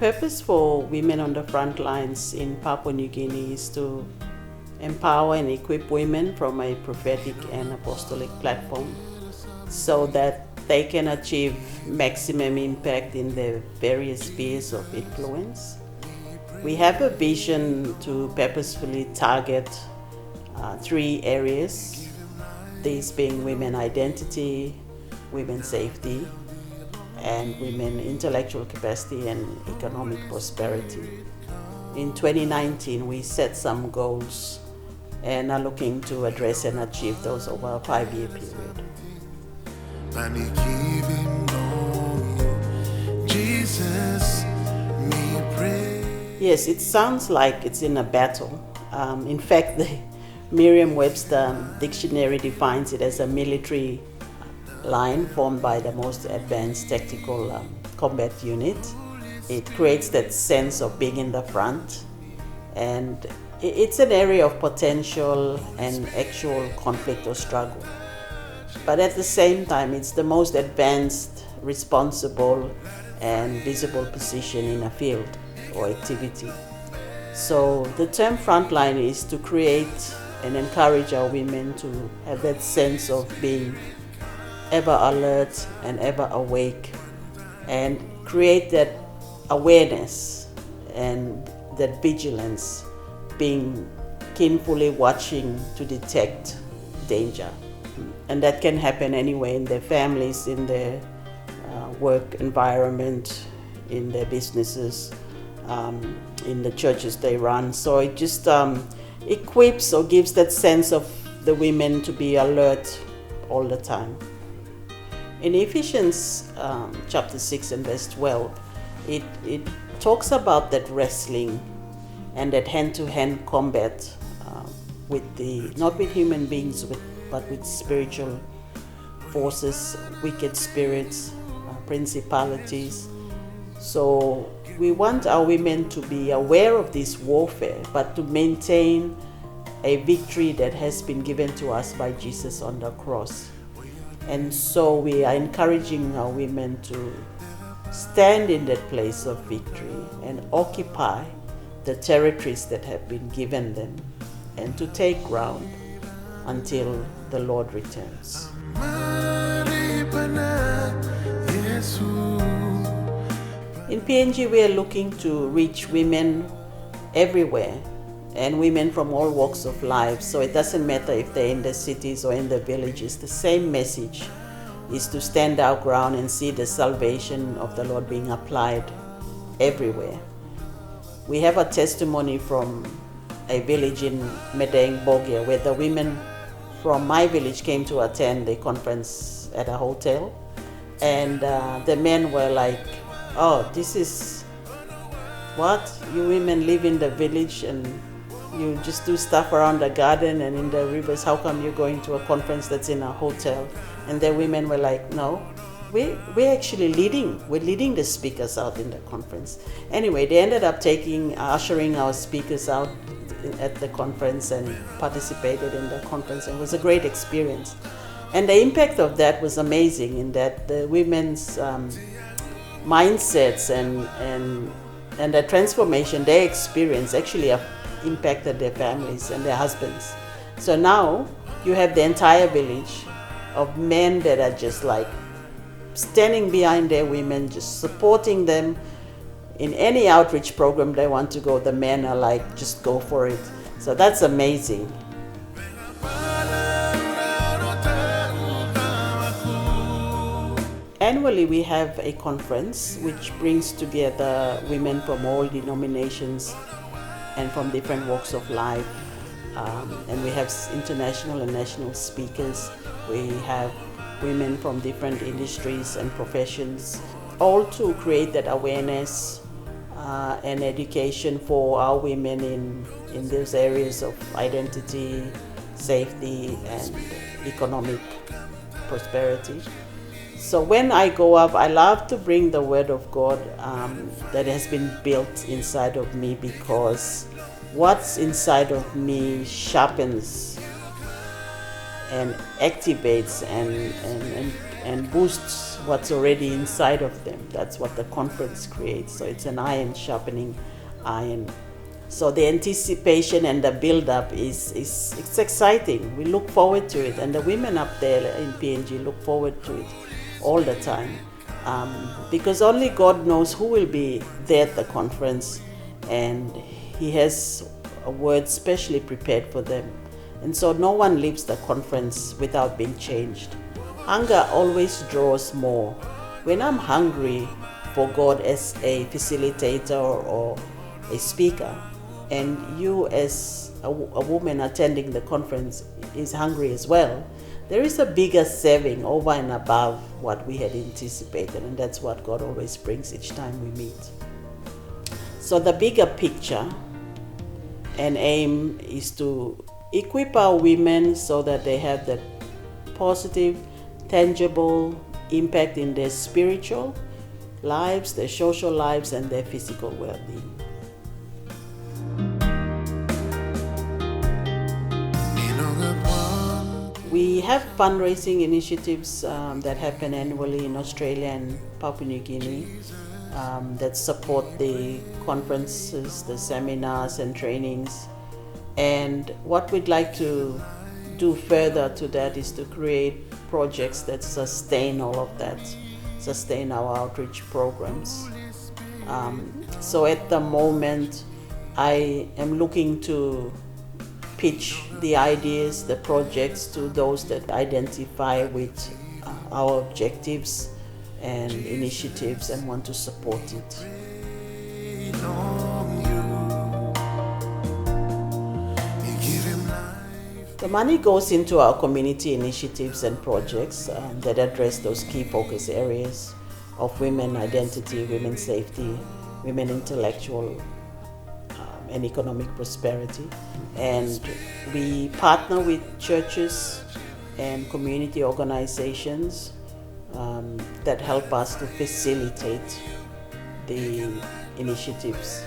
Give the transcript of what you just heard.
purpose for Women on the Front Lines in Papua New Guinea is to empower and equip women from a prophetic and apostolic platform so that they can achieve maximum impact in their various spheres of influence. We have a vision to purposefully target 3 areas, these being women identity, women safety, and women intellectual capacity and economic prosperity. In 2019, we set some goals and are looking to address and achieve those over a 5-year period. Yes, it sounds like it's in a battle. In fact, the Merriam-Webster dictionary defines it as a military line formed by the most advanced tactical combat unit. It creates that sense of being in the front, and it's an area of potential and actual conflict or struggle. But at the same time, it's the most advanced, responsible, and visible position in a field or activity. So the term frontline is to create and encourage our women to have that sense of being ever alert and ever awake, and create that awareness and that vigilance, being keenly watching to detect danger. And that can happen anywhere, in their families, in their work environment, in their businesses, in the churches they run. So it just equips or gives that sense of the women to be alert all the time. In Ephesians chapter 6 and verse 12, it talks about that wrestling and that hand-to-hand combat not with human beings, but with spiritual forces, wicked spirits, principalities. So we want our women to be aware of this warfare, but to maintain a victory that has been given to us by Jesus on the cross. And so we are encouraging our women to stand in that place of victory and occupy the territories that have been given them, and to take ground until the Lord returns. In PNG, we are looking to reach women everywhere and women from all walks of life. So it doesn't matter if they're in the cities or in the villages. The same message is to stand our ground and see the salvation of the Lord being applied everywhere. We have a testimony from a village in Medang, Bogia, where the women from my village came to attend a conference at a hotel, and the men were like, "Oh, this is what? You women live in the village and you just do stuff around the garden and in the rivers. How come you're going to a conference that's in a hotel?" And the women were like, "No, we're actually leading the speakers out in the conference." Anyway, they ended up ushering our speakers out at the conference and participated in the conference, and it was a great experience. And the impact of that was amazing, in that the women's mindsets and the transformation they experienced actually have impacted their families and their husbands. So now you have the entire village of men that are just like standing behind their women, just supporting them. In any outreach program they want to go, the men are like, just go for it. So that's amazing. Annually, we have a conference which brings together women from all denominations and from different walks of life. And we have international and national speakers. We have women from different industries and professions, all to create that awareness and education for our women in those areas of identity, safety, and economic prosperity. So when I go up, I love to bring the Word of God that has been built inside of me, because what's inside of me sharpens and activates and and boosts what's already inside of them. That's what the conference creates. So it's an iron sharpening iron. So the anticipation and the build-up it's exciting. We look forward to it, and the women up there in PNG look forward to it all the time, because only God knows who will be there at the conference, and He has a word specially prepared for them. And so no one leaves the conference without being changed. Hunger always draws more. When I'm hungry for God as a facilitator or a speaker, and you as a woman attending the conference is hungry as well, there is a bigger saving over and above what we had anticipated, and that's what God always brings each time we meet. So the bigger picture and aim is to equip our women so that they have the positive, tangible impact in their spiritual lives, their social lives, and their physical well-being. We have fundraising initiatives that happen annually in Australia and Papua New Guinea that support the conferences, the seminars and trainings. And what we'd like to do further to that is to create projects that sustain all of that, sustain our outreach programs. So at the moment, I am looking to pitch the ideas, the projects to those that identify with our objectives and initiatives and want to support it. The money goes into our community initiatives and projects that address those key focus areas of women identity, women safety, women intellectual and economic prosperity. And we partner with churches and community organizations that help us to facilitate the initiatives.